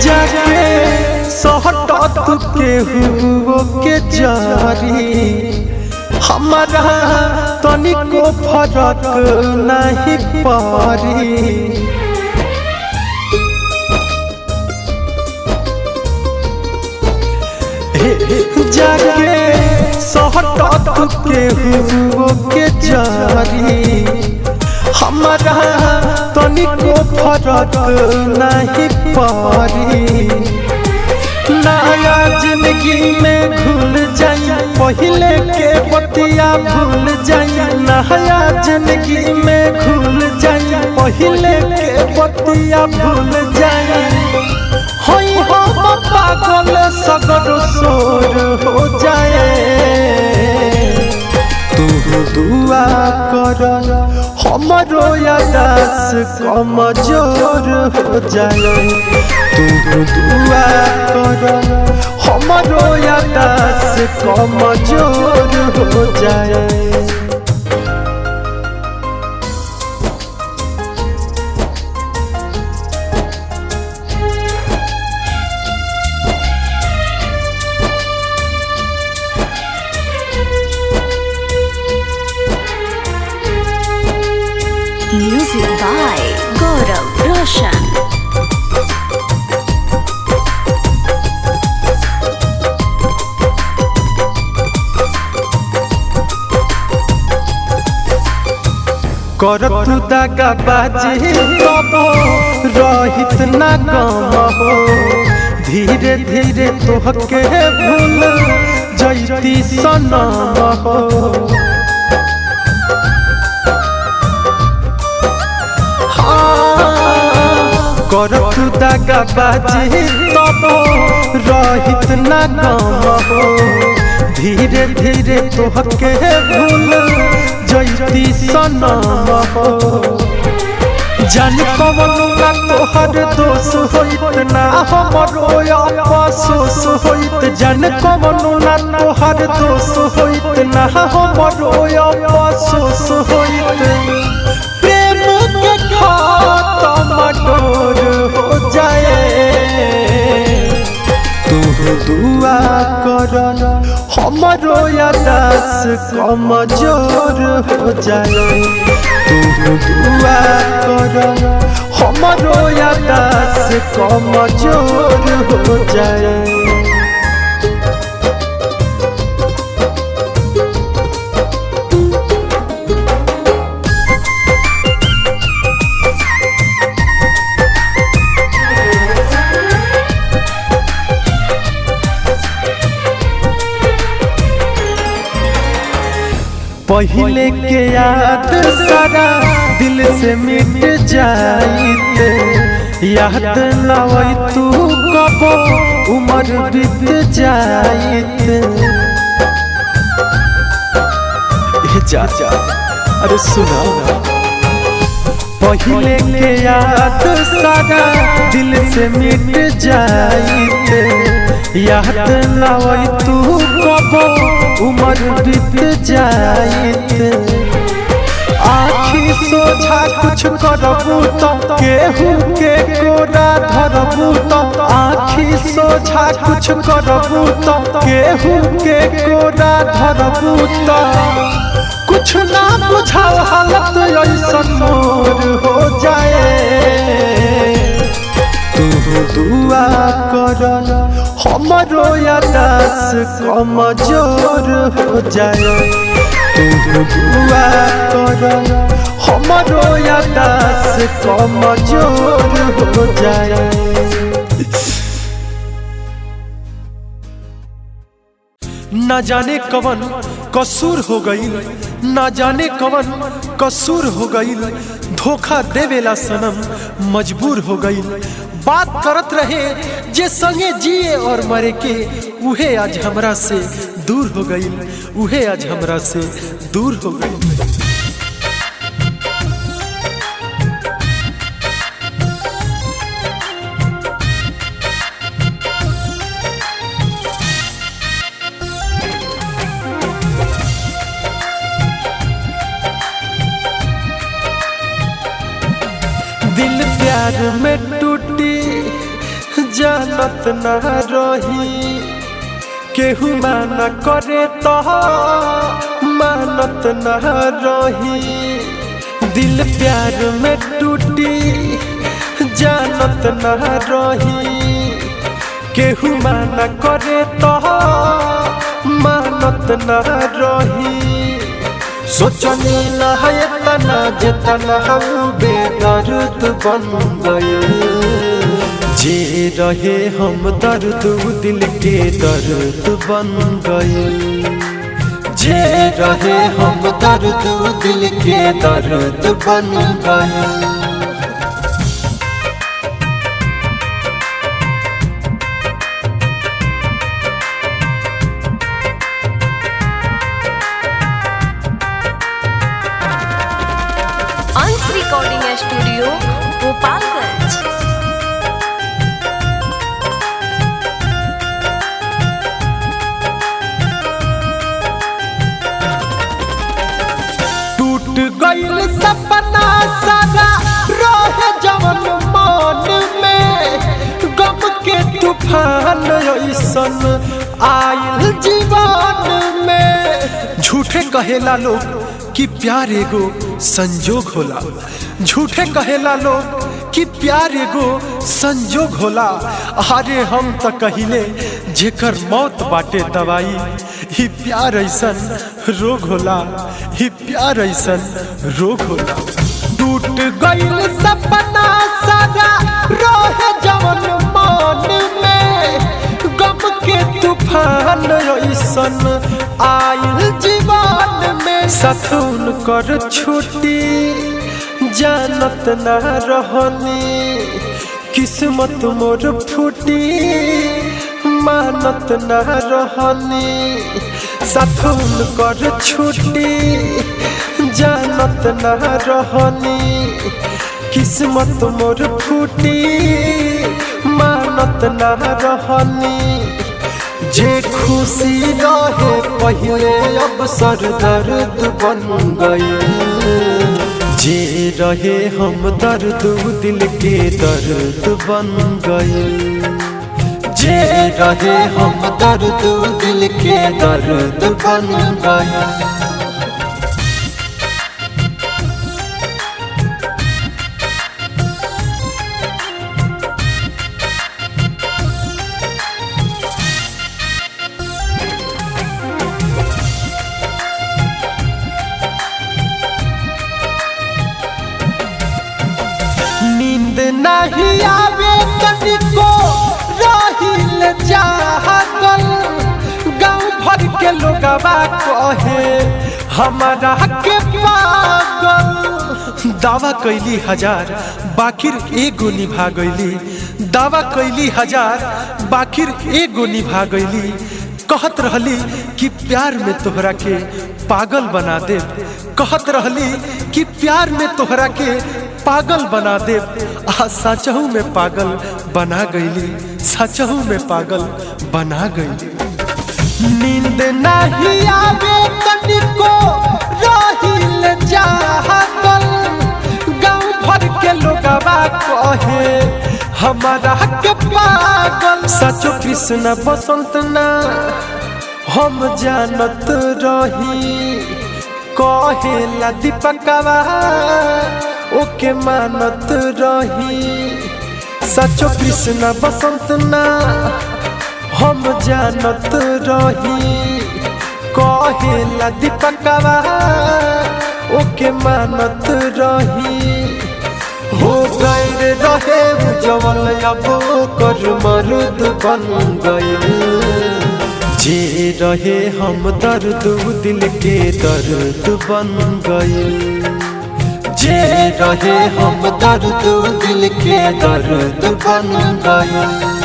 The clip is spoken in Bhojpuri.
जाके सहटत केहू के जारी हमारा तनिको फरक नहीं पारी। जाके सहटत केहू के जारी हमारा तनिको फरक नहीं पारी। नया जिंदगी में घुल जाई पहले के बतिया भूल जाई। नया जिंदगी में घुल जाई पहले के बतिया भूल जाई। होई हम पागल सगर सोर हो जाए। तू दुआ कर हमरो यादास कमजोर हो जाए। तू दुआ कर हमरो यादास कमजोर हो जाए। Music by Gaurav Roshan. करत दगा बाजी तब रहित ना गम हो। धीरे धीरे तोहके भूल जैती सनम हो। करत दगा बाजी तब रहित ना गम हो। धीरे धीरे तोहके भूल जैती सनम हो। जान कवन ना तोहर दोष होइत ना हमरो अफसोस होइत। जान कवन ना तोहर दोष होइत ना हमरो अफसोस होइत। प्रेम के खात्मा डोर हो जाए। तू दुआ कर हमरो यादास कमजोर हो जाए। तू दुआ कर हमरो यादास कमजोर हो जाए। पहले के याद सारा दिल से मिट जाइत। याद न होई तू कबो उम्र बीत जाइत। जा अरे सुना पहले के याद सारा दिल से मिट जाइत। याद न होई तू कबो उम्र बीत जाइत। आखी सोझा कुछ करबू तो केहू के कोरा धरबू तो। आखी सोझा कुछ करबू तो केहू के कोरा धरबू तो। कुछ ना बुझाओ हालत ऐसन मोर हो जाए। तू दुआ कर हमरो यादास कमजोर हो जाए। तू दुआ कर हमरो यादास कमजोर हो जाए। ना जाने कवन कसूर हो गई, ना जाने कवन कसूर हो गई। धोखा देवेला सनम मजबूर हो गई। बात करत रहे जे संगे जिए और मरे के, उहे आज हमरा से दूर हो गई। उहे आज हमरा से दूर हो गई। दिल प्यार में टूटी जानत ना रही केहू माना करे तो मानत ना रही। दिल प्यार में टूटी जानत ना रही केहू माना करे तो मानत ना रही। सोचनी ना है तना जितना बेदर्द बन गए। जे रहे हम दर्द दिल के दर्द बन गए। जे रहे हम दर्द दिल के दर्द बन गए। अंश रिकॉर्डिंग स्टूडियो गोपालगंज। टूट गइल सपना सारा रहे जवन मन में। गम के तूफान ऐसन आयल जीवन में। झूठे कहेला लोग कि प्यार एगो संजोग होला। झूठे कहेला लोग कि प्यार एगो संजोग होला। अरे हम तो कहिले जेकर मौत बाटे दवाई। ही प्यार ऐसन रोग होला। ही प्यार ऐसन रोग होला। टूट गइल सपना सारा रहे जवन मन में। गम के तूफान ऐसन आयल जीवन में। सथुन कर छुट्टी जानत ना रहनी किस्मत मोर फूटी मानत ना रहनी। सथुन कर छुट्टी जानत ना रहनी किस्मत मोर फूटी मानत ना रहनी। जे खुशी रहे पहले अवसर दर्द बन गए। जे रहे हम दर्द दिल के दर्द बन गए। जे रहे हम दर्द दिल के दर्द बन गए। नींद नहीं आवे तनिको रहिल जागल। गाँव भर के लोगवा कहे हमारा के पागल। दावा कैली हजार बाकिर एगो निभा गईली। दावा कैली हजार बाकिर एगो निभा गईली। कहत रहली कि प्यार में तोहरा के पागल बना दे। कहत रहली कि प्यार में तोहरा के पागल बना दे। सचहू में पागल बना गईली। सचहू में पागल बना गईली। नींद नहीं आवे तनिको रहिल जागल। गाँव भर के लोगवा कहे हमारा के पागल। सचो कृष्ण बसंत ना हम जानत रही कहेला दीपकवा ओके मानत रही। सचो कृष्ण बसंत ना हम जानत रही कहेला दीपकवा ओके मानत रही। हो गए रहे जवन अब कर मर्द बन गए। जे रहे हम दर्द दिल के दर्द बन गए। जे रहे हम दर्द दिल के दर्द बन गए।